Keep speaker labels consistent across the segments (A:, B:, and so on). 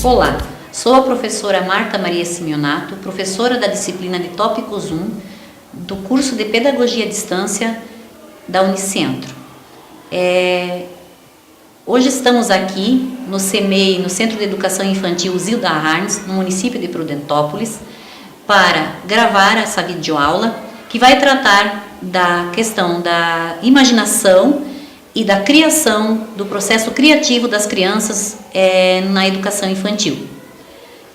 A: Olá, sou a professora Marta Maria Simeonato, professora da disciplina de Tópicos 1 do curso de Pedagogia à Distância da Unicentro. Hoje estamos aqui no CEMEI, no Centro de Educação Infantil Zilda Arnes, no município de Prudentópolis, para gravar essa videoaula que vai tratar da questão da imaginação e da criação, do processo criativo das crianças na educação infantil.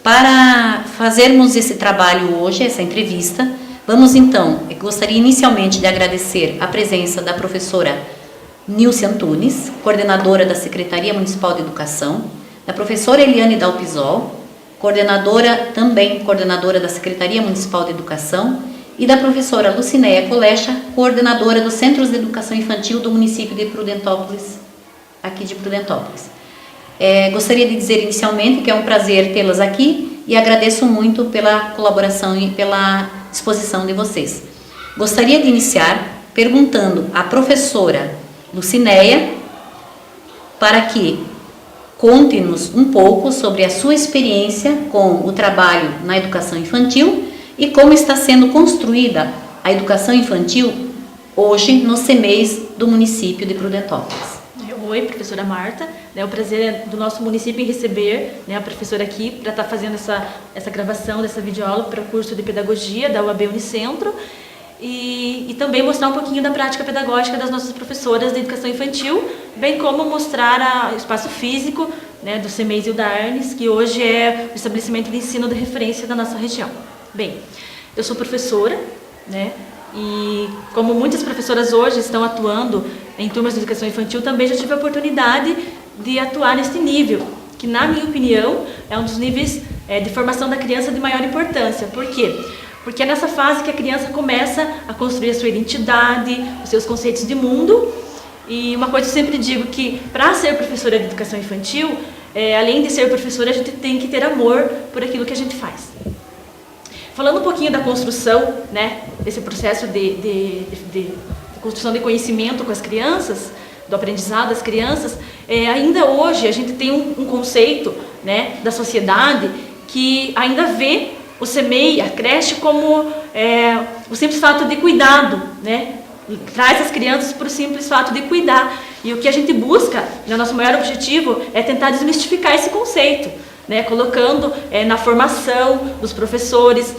A: Para fazermos esse trabalho hoje, essa entrevista, vamos então, eu gostaria inicialmente de agradecer a presença da professora Nilce Antunes, coordenadora da Secretaria Municipal de Educação, da professora Eliane Dalpisol, coordenadora da Secretaria Municipal de Educação, e da professora Lucinéia Colecha, coordenadora dos Centros de Educação Infantil do município de Prudentópolis, aqui de Prudentópolis. Gostaria de dizer inicialmente que é um prazer tê-las aqui e agradeço muito pela colaboração e pela disposição de vocês. Gostaria de iniciar perguntando à professora Lucinéia para que conte-nos um pouco sobre a sua experiência com o trabalho na educação infantil e como está sendo construída a educação infantil hoje nos CEMEIs do município de Prudentópolis.
B: Oi, professora Marta. É um prazer do nosso município em receber a professora aqui para estar fazendo essa gravação dessa videoaula para o curso de Pedagogia da UAB Unicentro e também mostrar um pouquinho da prática pedagógica das nossas professoras de educação infantil, bem como mostrar o espaço físico do CEMEI Zilda Arnes, que hoje é o estabelecimento de ensino de referência da nossa região. Bem, eu sou professora, e como muitas professoras hoje estão atuando em turmas de educação infantil, também já tive a oportunidade de atuar neste nível, que na minha opinião é um dos níveis de formação da criança de maior importância. Por quê? Porque é nessa fase que a criança começa a construir a sua identidade, os seus conceitos de mundo. E uma coisa eu sempre digo que para ser professora de educação infantil, além de ser professora, a gente tem que ter amor por aquilo que a gente faz. Falando um pouquinho da construção, desse processo de construção de conhecimento com as crianças, do aprendizado das crianças, ainda hoje a gente tem um conceito da sociedade que ainda vê o CEMEI, a creche, como o simples fato de cuidado, traz as crianças para o simples fato de cuidar. E o que a gente busca, nosso maior objetivo, é tentar desmistificar esse conceito, colocando na formação dos professores,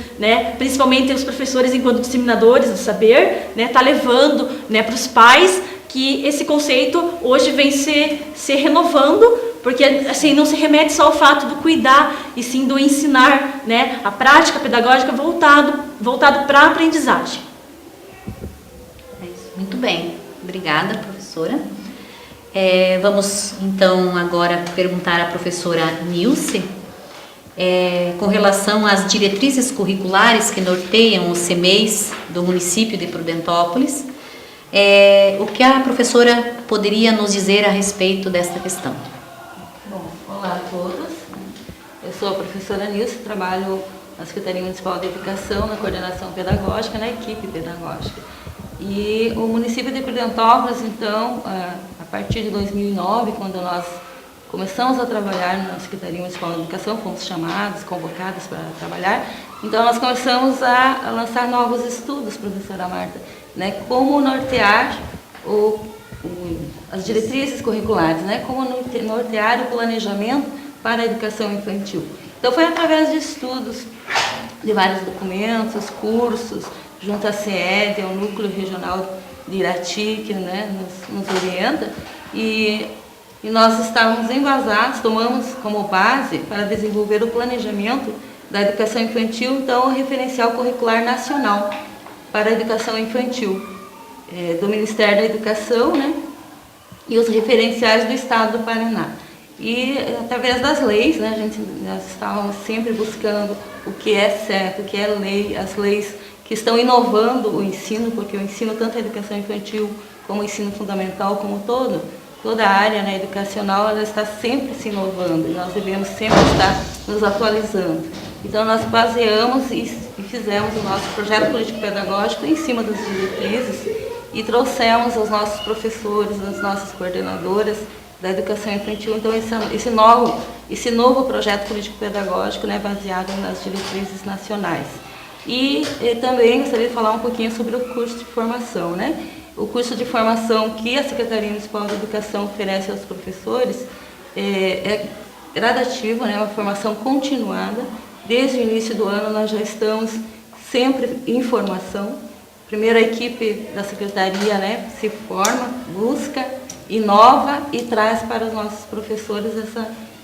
B: principalmente os professores enquanto disseminadores do saber, tá levando para os pais que esse conceito hoje vem se renovando, porque assim não se remete só ao fato do cuidar, e sim do ensinar, a prática pedagógica voltado para a aprendizagem.
A: É isso. Muito bem, obrigada, professora. Vamos então agora perguntar à professora Nilce com relação às diretrizes curriculares que norteiam os CEMEIs do município de Prudentópolis. O que a professora poderia nos dizer a respeito desta questão?
C: Bom, olá a todos. Eu sou a professora Nilce, trabalho na Secretaria Municipal de Educação, na coordenação pedagógica, na equipe pedagógica. E o município de Prudentópolis, então, a partir de 2009, quando nós começamos a trabalhar na Secretaria Municipal de Educação, fomos chamados, convocados para trabalhar, então nós começamos a lançar novos estudos, professora Marta, como nortear as diretrizes curriculares, como nortear o planejamento para a educação infantil. Então foi através de estudos, de vários documentos, cursos, junto à CED, ao Núcleo Regional de Irati, que nos orienta, e nós estávamos embasados, tomamos como base para desenvolver o planejamento da educação infantil, então o referencial curricular nacional para a educação infantil, do Ministério da Educação, e os referenciais do Estado do Paraná. E através das leis, nós estávamos sempre buscando o que é certo, o que é lei, as leis que estão inovando o ensino, porque o ensino, tanto a educação infantil como o ensino fundamental como toda a área educacional, ela está sempre se inovando e nós devemos sempre estar nos atualizando. Então nós baseamos e fizemos o nosso projeto político-pedagógico em cima das diretrizes e trouxemos aos nossos professores, às nossas coordenadoras, da educação infantil. Então, esse novo projeto político-pedagógico, né, baseado nas diretrizes nacionais. E também gostaria de falar um pouquinho sobre o curso de formação, né? O curso de formação que a Secretaria Municipal de Educação oferece aos professores é gradativo, né? Uma formação continuada. Desde o início do ano nós já estamos sempre em formação. Primeiro a equipe da Secretaria, né, se forma, busca, inova e traz para os nossos professores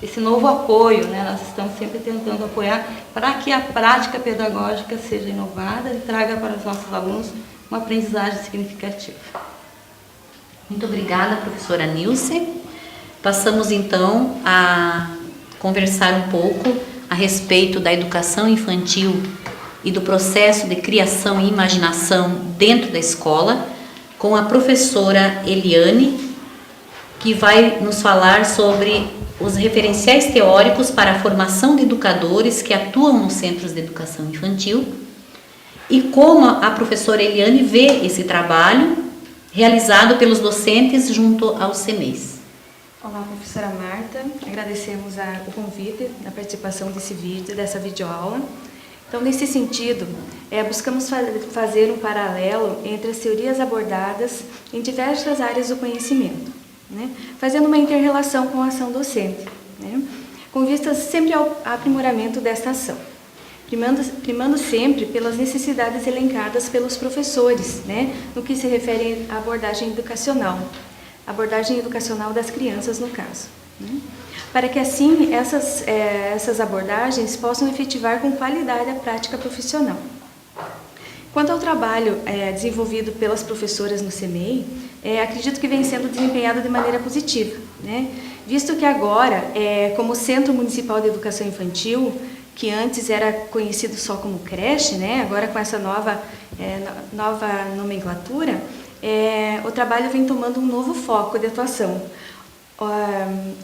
C: esse novo apoio, né? Nós estamos sempre tentando apoiar para que a prática pedagógica seja inovada e traga para os nossos alunos uma aprendizagem significativa.
A: Muito obrigada, professora Nilce. Passamos então a conversar um pouco a respeito da educação infantil e do processo de criação e imaginação dentro da escola com a professora Eliane, que vai nos falar sobre os referenciais teóricos para a formação de educadores que atuam nos centros de educação infantil e como a professora Eliane vê esse trabalho realizado pelos docentes junto aos CMEIs.
D: Olá, professora Marta. Agradecemos o convite, a participação dessa videoaula. Então, nesse sentido, buscamos fazer um paralelo entre as teorias abordadas em diversas áreas do conhecimento, né? Fazendo uma inter-relação com a ação docente, né? Com vistas sempre ao aprimoramento desta ação, primando sempre pelas necessidades elencadas pelos professores, né? No que se refere à abordagem educacional das crianças, no caso, né? Para que assim essas abordagens possam efetivar com qualidade a prática profissional. Quanto ao trabalho desenvolvido pelas professoras no CMEI, acredito que vem sendo desempenhado de maneira positiva, né? Visto que agora, como Centro Municipal de Educação Infantil, que antes era conhecido só como creche, né? Agora com essa nova nomenclatura, o trabalho vem tomando um novo foco de atuação,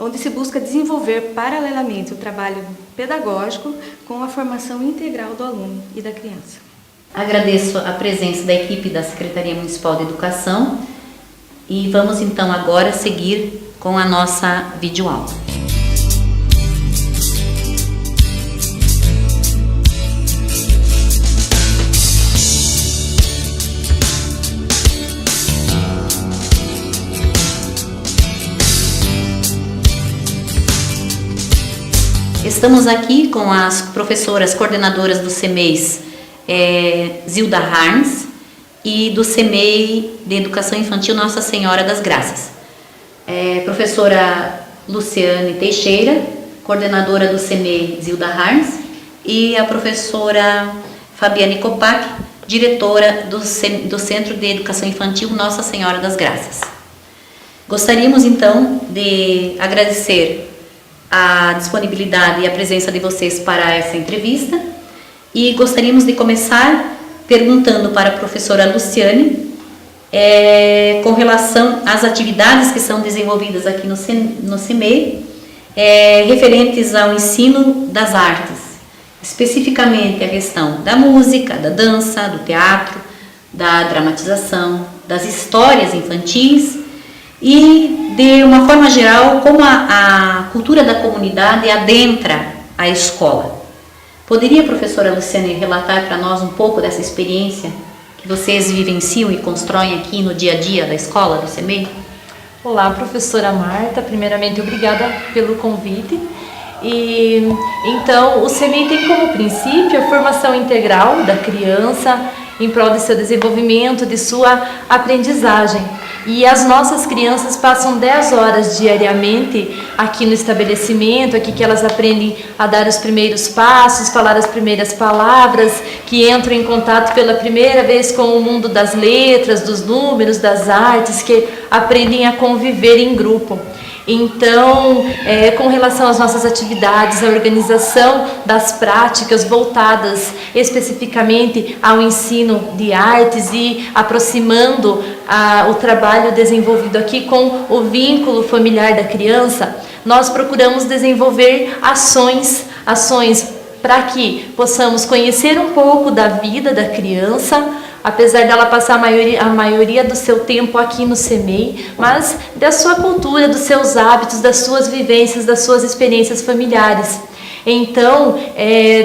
D: onde se busca desenvolver paralelamente o trabalho pedagógico com a formação integral do aluno e da criança.
A: Agradeço a presença da equipe da Secretaria Municipal de Educação e vamos então agora seguir com a nossa videoaula. Estamos aqui com as professoras coordenadoras do CMEIs, Zilda Harns, e do CMEI de Educação Infantil Nossa Senhora das Graças. Professora Luciane Teixeira, coordenadora do CMEI Zilda Harns, e a professora Fabiane Kopak, diretora do Centro de Educação Infantil Nossa Senhora das Graças. Gostaríamos então de agradecer a disponibilidade e a presença de vocês para essa entrevista e gostaríamos de começar perguntando para a professora Luciane com relação às atividades que são desenvolvidas aqui no CMEI referentes ao ensino das artes, especificamente a questão da música, da dança, do teatro, da dramatização, das histórias infantis e, de uma forma geral, como a cultura da comunidade adentra a escola. Poderia a professora Luciane relatar para nós um pouco dessa experiência que vocês vivenciam e constroem aqui no dia a dia da escola do CMEI?
B: Olá, professora Marta. Primeiramente, obrigada pelo convite. E então, o CMEI tem como princípio a formação integral da criança em prol de seu desenvolvimento, de sua aprendizagem. E as nossas crianças passam 10 horas diariamente aqui no estabelecimento, aqui que elas aprendem a dar os primeiros passos, falar as primeiras palavras, que entram em contato pela primeira vez com o mundo das letras, dos números, das artes, que aprendem a conviver em grupo. Então, com relação às nossas atividades, a organização das práticas voltadas especificamente ao ensino de artes e aproximando o trabalho desenvolvido aqui com o vínculo familiar da criança, nós procuramos desenvolver ações para que possamos conhecer um pouco da vida da criança, apesar dela passar a maioria do seu tempo aqui no CEMEI, mas da sua cultura, dos seus hábitos, das suas vivências, das suas experiências familiares. Então,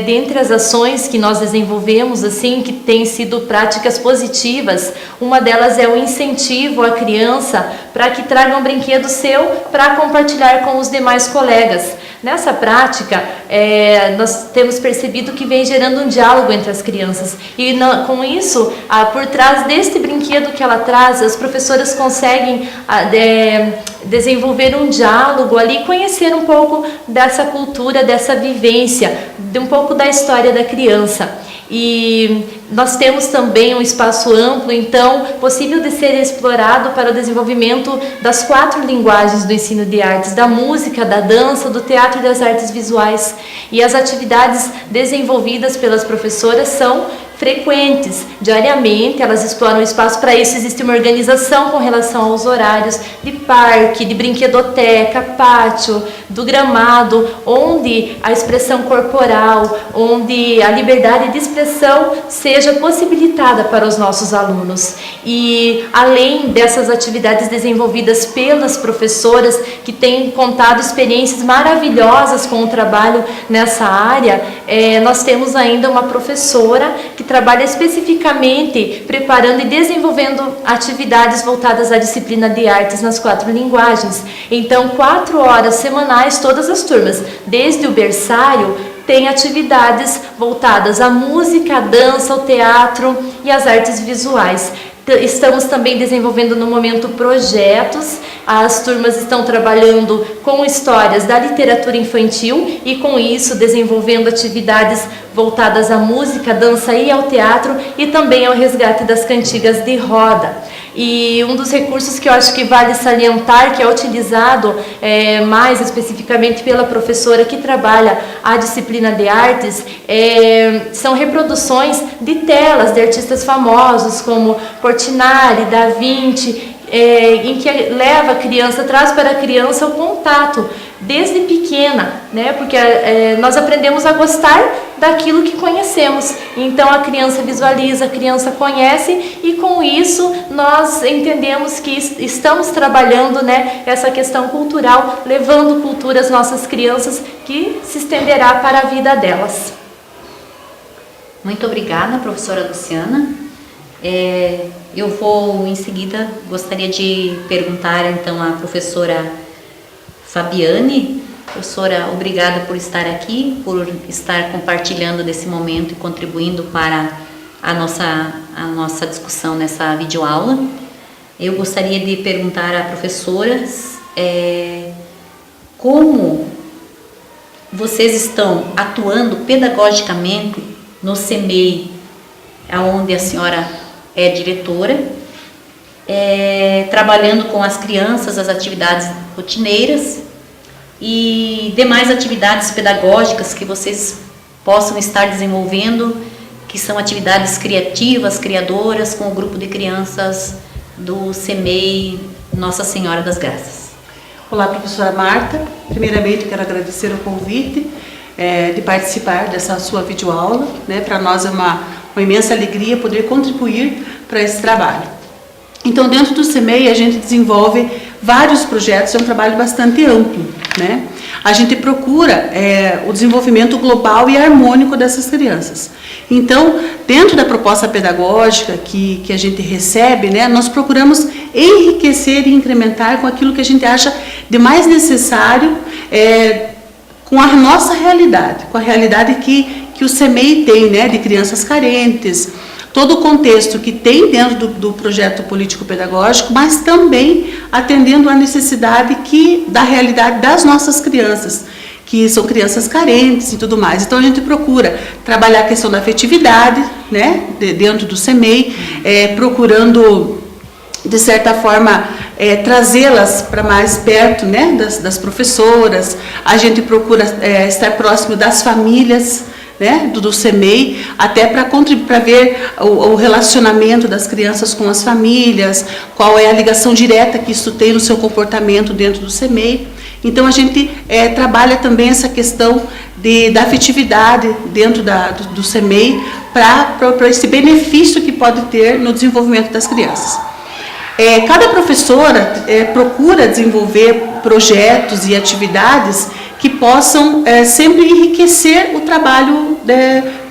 B: dentre as ações que nós desenvolvemos, assim, que têm sido práticas positivas, uma delas é o incentivo à criança para que traga um brinquedo seu para compartilhar com os demais colegas. Nessa prática, nós temos percebido que vem gerando um diálogo entre as crianças. E com isso, por trás deste brinquedo que ela traz, as professoras conseguem desenvolver um diálogo ali, conhecer um pouco dessa cultura, dessa vivência, de um pouco da história da criança. E nós temos também um espaço amplo, então, possível de ser explorado para o desenvolvimento das 4 linguagens do ensino de artes, da música, da dança, do teatro e das artes visuais. E as atividades desenvolvidas pelas professoras são frequentes, diariamente elas exploram o espaço. Para isso existe uma organização com relação aos horários de parque, de brinquedoteca, pátio, do gramado, onde a expressão corporal, onde a liberdade de expressão seja possibilitada para os nossos alunos. E além dessas atividades desenvolvidas pelas professoras, que têm contado experiências maravilhosas com o trabalho nessa área, nós temos ainda uma professora que trabalha especificamente preparando e desenvolvendo atividades voltadas à disciplina de artes nas 4 linguagens. Então, 4 horas semanais, todas as turmas, desde o berçário, tem atividades voltadas à música, à dança, ao teatro e às artes visuais. Estamos também desenvolvendo no momento projetos. As turmas estão trabalhando com histórias da literatura infantil e com isso desenvolvendo atividades voltadas à música, dança e ao teatro, e também ao resgate das cantigas de roda. E um dos recursos que eu acho que vale salientar, que é utilizado mais especificamente pela professora que trabalha a disciplina de artes, são reproduções de telas de artistas famosos como Portinari, Da Vinci, em que leva a criança, traz para a criança o contato desde pequena, né? Porque nós aprendemos a gostar daquilo que conhecemos. Então a criança visualiza, a criança conhece, e com isso nós entendemos que estamos trabalhando, né, essa questão cultural, levando cultura às nossas crianças, que se estenderá para a vida delas.
A: Muito obrigada, professora Luciana. Eu vou, em seguida, gostaria de perguntar então à professora Fabiane. Professora, obrigada por estar aqui, por estar compartilhando desse momento e contribuindo para a nossa discussão nessa videoaula. Eu gostaria de perguntar à professora como vocês estão atuando pedagogicamente no CEMEI, onde a senhora é diretora, trabalhando com as crianças as atividades rotineiras e demais atividades pedagógicas que vocês possam estar desenvolvendo, que são atividades criativas, criadoras, com o grupo de crianças do CEMEI Nossa Senhora das Graças.
E: Olá, professora Marta. Primeiramente, quero agradecer o convite de participar dessa sua videoaula, né? Para nós é uma imensa alegria poder contribuir para esse trabalho. Então, dentro do CEMEI, a gente desenvolve vários projetos, é um trabalho bastante amplo, né? A gente procura o desenvolvimento global e harmônico dessas crianças. Então, dentro da proposta pedagógica que a gente recebe, né, nós procuramos enriquecer e incrementar com aquilo que a gente acha de mais necessário, com a nossa realidade, com a realidade que o CEMEI tem, né, de crianças carentes, todo o contexto que tem dentro do projeto político-pedagógico, mas também atendendo à necessidade da realidade das nossas crianças, que são crianças carentes e tudo mais. Então a gente procura trabalhar a questão da afetividade, né, dentro do CEMEI, procurando, de certa forma, trazê-las para mais perto, né, das professoras. A gente procura estar próximo das famílias, né, do CEMEI, até para ver o relacionamento das crianças com as famílias, qual é a ligação direta que isso tem no seu comportamento dentro do CEMEI. Então, a gente trabalha também essa questão da afetividade dentro do CEMEI para esse benefício que pode ter no desenvolvimento das crianças. Cada professora procura desenvolver projetos e atividades que possam sempre enriquecer o trabalho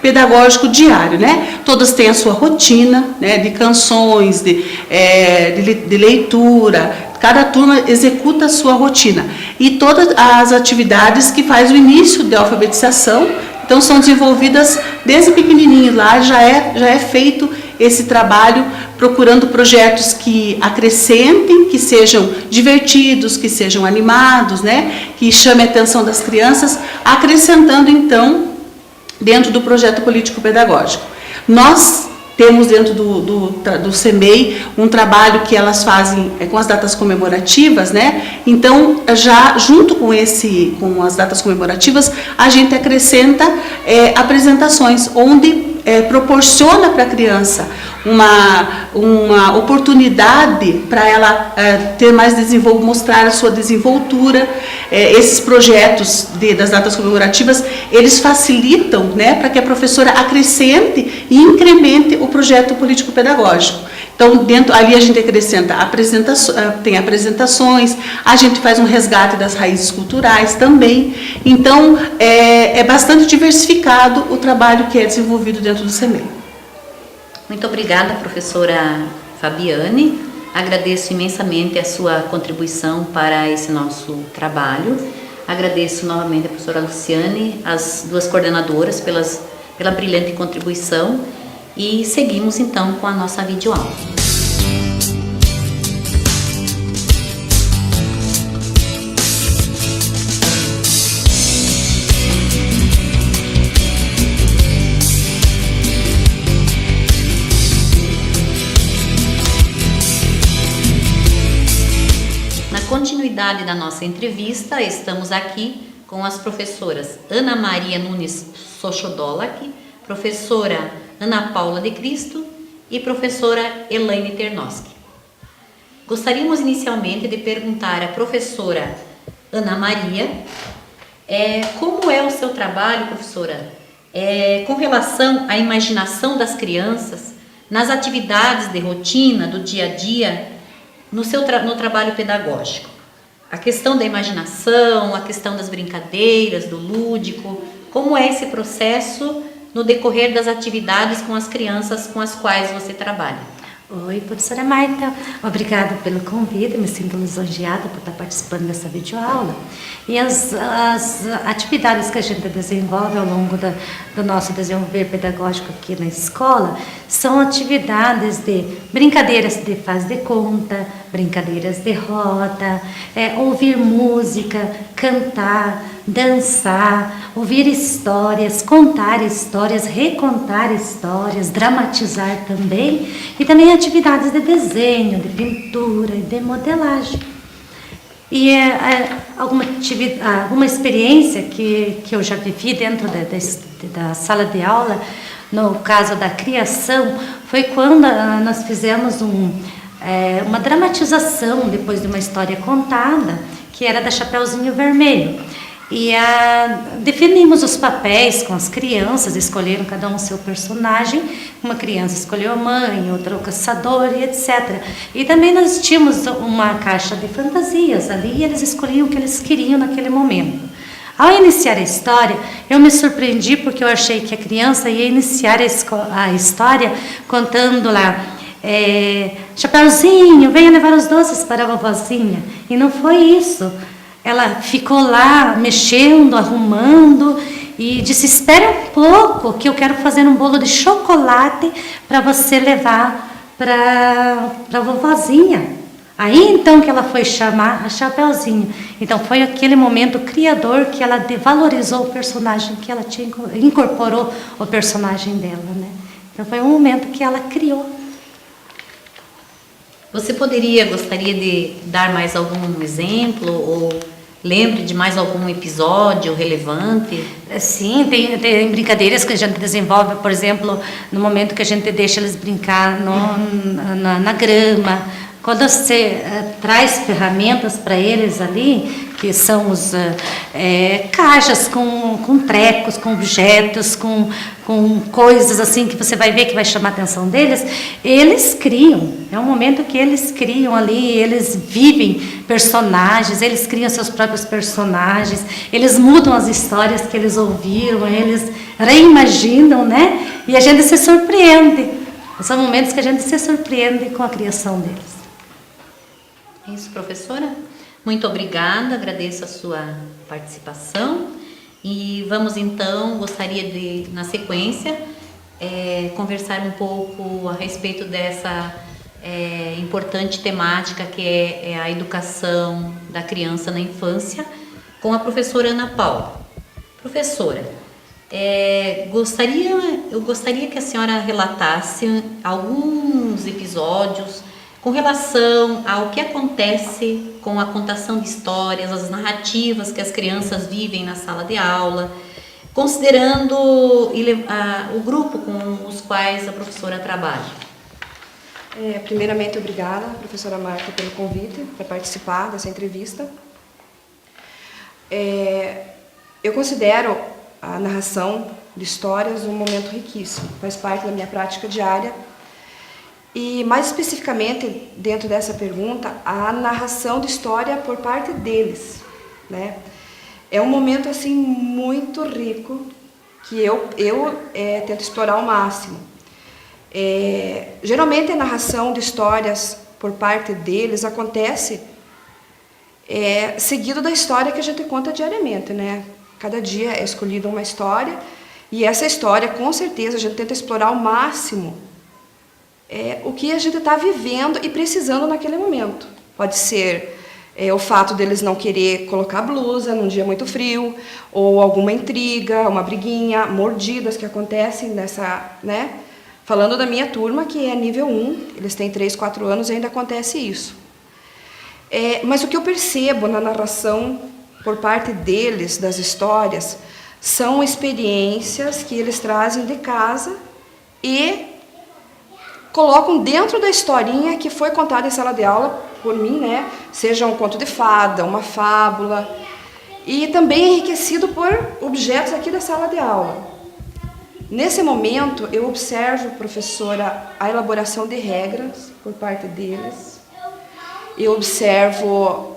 E: pedagógico diário, né? Todas têm a sua rotina, né, de canções, de leitura. Cada turma executa a sua rotina. E todas as atividades que faz o início da alfabetização, então são desenvolvidas desde pequenininho. Lá já é feito esse trabalho, procurando projetos que acrescentem, que sejam divertidos, que sejam animados, né? Que chamem a atenção das crianças, acrescentando então dentro do projeto político-pedagógico. Nós temos dentro do CEMEI um trabalho que elas fazem com as datas comemorativas, né? Então, já junto com as datas comemorativas, a gente acrescenta apresentações, onde proporciona para a criança uma oportunidade para ela ter mais mostrar a sua desenvoltura. Esses projetos das datas comemorativas, eles facilitam, né, para que a professora acrescente e incremente o projeto político-pedagógico. Então, ali a gente acrescenta tem apresentações, a gente faz um resgate das raízes culturais também. Então, é bastante diversificado o trabalho que é desenvolvido dentro do CEMEI.
A: Muito obrigada, professora Fabiane. Agradeço imensamente a sua contribuição para esse nosso trabalho. Agradeço novamente a professora Luciane, as duas coordenadoras pela brilhante contribuição. E seguimos então com a nossa videoaula. Na continuidade da nossa entrevista, estamos aqui com as professoras Ana Maria Nunes Sochodolak, professora Ana Paula de Cristo e professora Elaine Ternoski. Gostaríamos inicialmente de perguntar à professora Ana Maria como é o seu trabalho, professora, com relação à imaginação das crianças, nas atividades de rotina, do dia a dia, no trabalho pedagógico. A questão da imaginação, a questão das brincadeiras, do lúdico, como é esse processo no decorrer das atividades com as crianças com as quais você trabalha?
F: Oi, professora Marta, obrigada pelo convite, me sinto lisonjeada por estar participando dessa videoaula. E as atividades que a gente desenvolve ao longo do nosso desenvolver pedagógico aqui na escola são atividades de brincadeiras de faz de conta, brincadeiras de roda, ouvir música, cantar, dançar, ouvir histórias, contar histórias, recontar histórias, dramatizar também, e também atividades de desenho, de pintura e de modelagem. E alguma experiência que eu já vivi dentro da sala de aula, no caso da criação, foi quando nós fizemos uma dramatização depois de uma história contada, que era da Chapeuzinho Vermelho. E definimos os papéis com as crianças, escolheram cada um o seu personagem. Uma criança escolheu a mãe, outra o caçador e etc. E também nós tínhamos uma caixa de fantasias ali e eles escolhiam o que eles queriam naquele momento. Ao iniciar a história, eu me surpreendi porque eu achei que a criança ia iniciar a história contando lá: Chapeuzinho, venha levar os doces para a vovozinha. E não foi isso. Ela ficou lá mexendo, arrumando e disse: espera um pouco que eu quero fazer um bolo de chocolate para você levar para a vovozinha. Aí então que ela foi chamar a Chapeuzinho. Então foi aquele momento criador que ela valorizou o personagem, que ela incorporou o personagem dela, né? Então foi um momento que ela criou.
A: Você gostaria de dar mais algum exemplo ou lembre de mais algum episódio relevante?
F: Sim, tem brincadeiras que a gente desenvolve, por exemplo, no momento que a gente deixa eles brincar na grama, quando você traz ferramentas para eles ali, que são os caixas com trecos, com objetos, com coisas assim que você vai ver que vai chamar a atenção deles, eles criam. É um momento que eles criam ali, eles vivem personagens, eles criam seus próprios personagens, eles mudam as histórias que eles ouviram, eles reimaginam, né? E a gente se surpreende. São momentos que a gente se surpreende com a criação deles.
A: É isso, professora. Muito obrigada, agradeço a sua participação. E vamos então, gostaria de, na sequência, conversar um pouco a respeito dessa importante temática que é a educação da criança na infância, com a professora Ana Paula. Professora, eu gostaria que a senhora relatasse alguns episódios com relação ao que acontece com a contação de histórias, as narrativas que as crianças vivem na sala de aula, considerando o grupo com os quais a professora trabalha.
G: Primeiramente, obrigada, professora Marta, pelo convite para participar dessa entrevista. Eu considero a narração de histórias um momento riquíssimo, faz parte da minha prática diária. E, mais especificamente, dentro dessa pergunta, a narração de história por parte deles, né? É um momento, assim, muito rico, que eu tento explorar ao máximo. Geralmente, a narração de histórias por parte deles acontece seguido da história que a gente conta diariamente, né? Cada dia é escolhida uma história, e essa história, com certeza, a gente tenta explorar ao máximo o que a gente está vivendo e precisando naquele momento. Pode ser o fato deles não querer colocar blusa num dia muito frio, ou alguma intriga, uma briguinha, mordidas que acontecem nessa, né? Falando da minha turma, que é nível 1, eles têm 3, 4 anos e ainda acontece isso. Mas o que eu percebo na narração por parte deles, das histórias, são experiências que eles trazem de casa e colocam dentro da historinha que foi contada em sala de aula por mim, né? Seja um conto de fada, uma fábula, e também enriquecido por objetos aqui da sala de aula. Nesse momento, eu observo, professora, a elaboração de regras por parte deles. Eu observo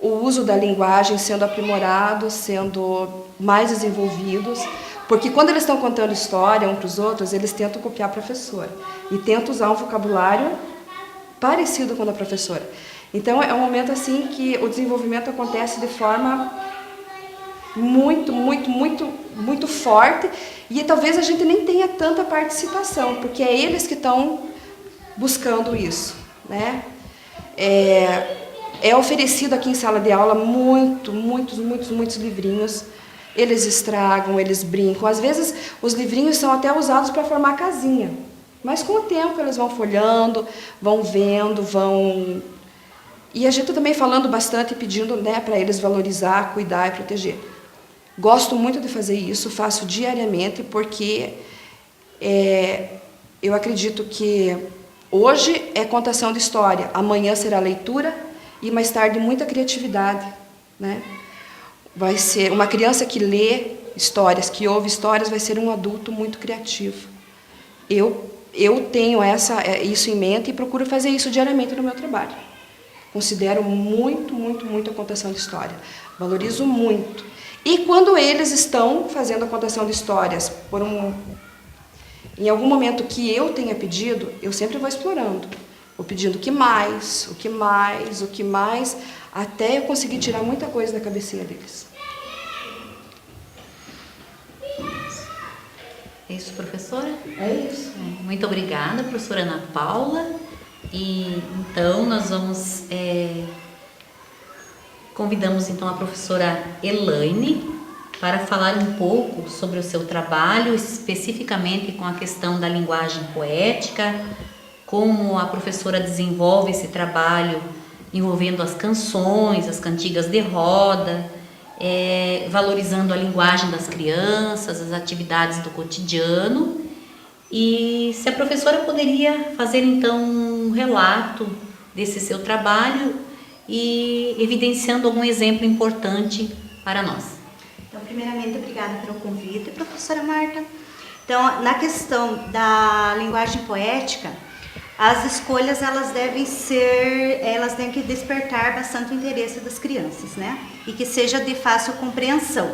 G: o uso da linguagem sendo aprimorado, sendo mais desenvolvidos, porque quando eles estão contando história um para os outros, eles tentam copiar a professora e tentam usar um vocabulário parecido com o da professora. Então, é um momento assim que o desenvolvimento acontece de forma muito, muito, muito, muito forte, e talvez a gente nem tenha tanta participação, porque é eles que estão buscando isso, né? É oferecido aqui em sala de aula muitos livrinhos. Eles estragam, eles brincam. Às vezes, os livrinhos são até usados para formar casinha. Mas, com o tempo, eles vão folhando, vão vendo, vão... E a gente também falando bastante e pedindo, né, para eles valorizar, cuidar e proteger. Gosto muito de fazer isso, faço diariamente, porque eu acredito que hoje é contação de história, amanhã será leitura e, mais tarde, muita criatividade, né? Vai ser uma criança que lê histórias, que ouve histórias, vai ser um adulto muito criativo. Eu tenho isso em mente e procuro fazer isso diariamente no meu trabalho. Considero muito a contação de história. Valorizo muito. E quando eles estão fazendo a contação de histórias em algum momento que eu tenha pedido, eu sempre vou explorando. Vou pedindo o que mais, até eu conseguir tirar muita coisa da cabecinha deles.
A: É isso, professora?
G: É isso.
A: Muito obrigada, professora Ana Paula. E então nós vamos convidamos então a professora Elaine para falar um pouco sobre o seu trabalho, especificamente com a questão da linguagem poética, como a professora desenvolve esse trabalho envolvendo as canções, as cantigas de roda, valorizando a linguagem das crianças, as atividades do cotidiano. E se a professora poderia fazer então um relato desse seu trabalho e evidenciando algum exemplo importante para nós.
H: Então, primeiramente, obrigada pelo convite, professora Marta. Então, na questão da linguagem poética, as escolhas elas têm que despertar bastante o interesse das crianças, né? E que seja de fácil compreensão,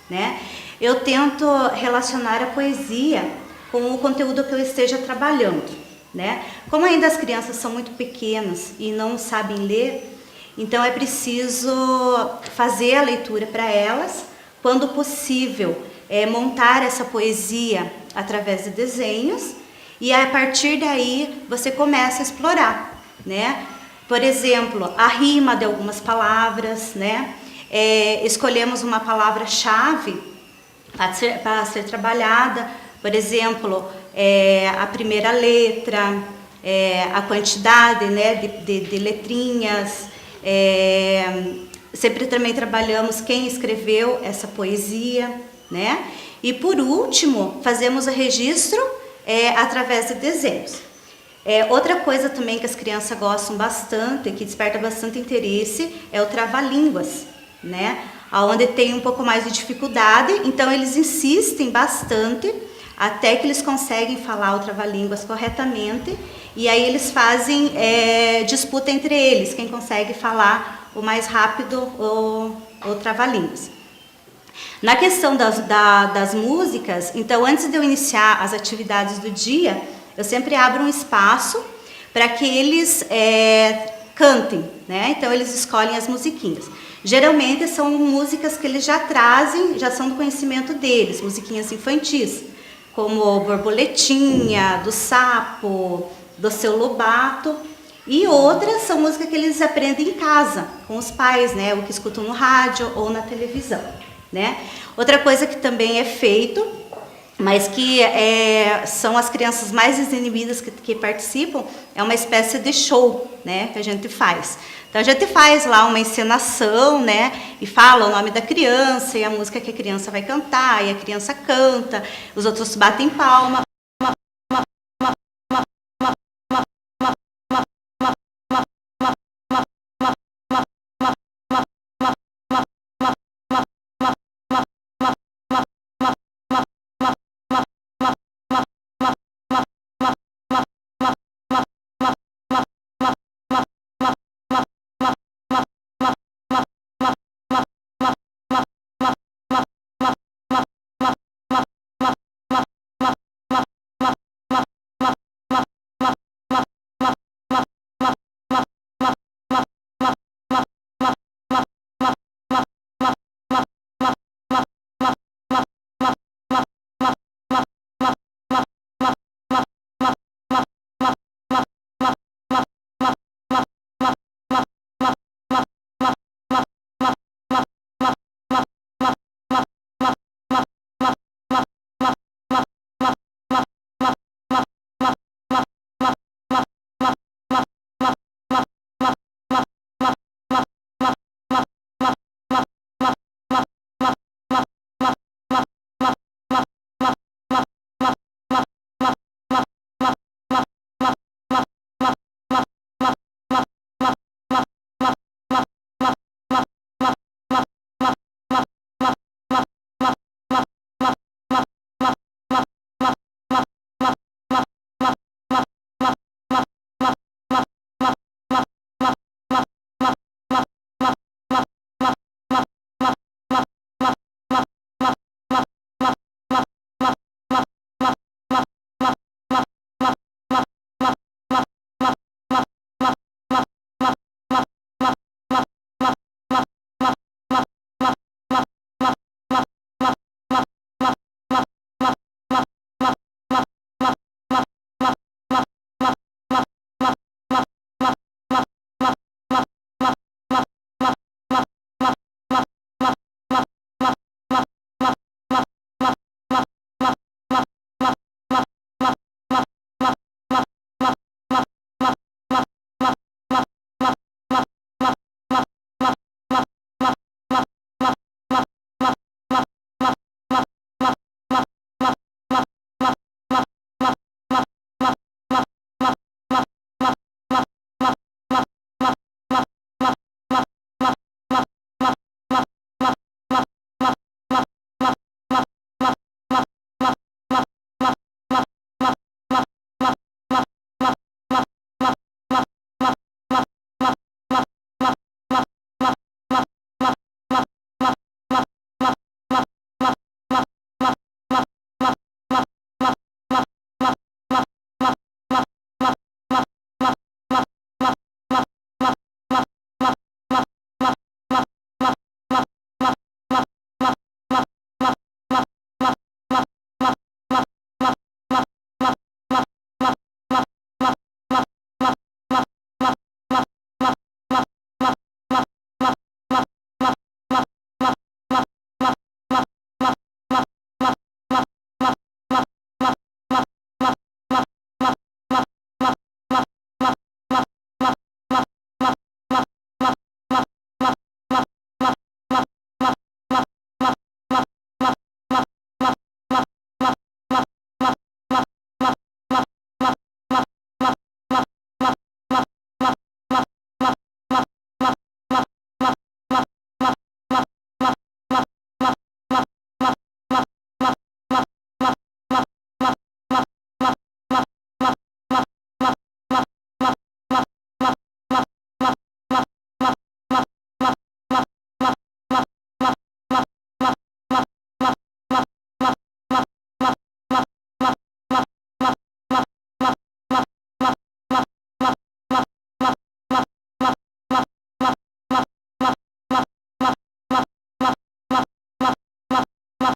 H: né? Eu tento relacionar a poesia com o conteúdo que eu esteja trabalhando, né? Como ainda as crianças são muito pequenas e não sabem ler, então é preciso fazer a leitura para elas, quando possível, montar essa poesia através de desenhos, e a partir daí você começa a explorar, né? Por exemplo, a rima de algumas palavras, né? Escolhemos uma palavra-chave para ser trabalhada, por exemplo, a primeira letra, a quantidade, né, de letrinhas. Sempre também trabalhamos quem escreveu essa poesia, né? E por último, fazemos o registro através de desenhos. Outra coisa também que as crianças gostam bastante, que desperta bastante interesse, é o trava-línguas, né? Onde tem um pouco mais de dificuldade, então eles insistem bastante até que eles conseguem falar o trava-línguas corretamente, e aí eles fazem disputa entre eles, quem consegue falar o mais rápido o trava-línguas. Na questão das músicas, então antes de eu iniciar as atividades do dia, eu sempre abro um espaço para que eles cantem, né? Então eles escolhem as musiquinhas. Geralmente são músicas que eles já trazem, já são do conhecimento deles, musiquinhas infantis, como Borboletinha, do Sapo, do Seu Lobato, e outras são músicas que eles aprendem em casa, com os pais, né? O que escutam no rádio ou na televisão, né? Outra coisa que também é feito, mas que são as crianças mais desinibidas que participam, é uma espécie de show, né, que a gente faz. Então a gente faz lá uma encenação, né, e fala o nome da criança e a música que a criança vai cantar, e a criança canta, os outros batem palma.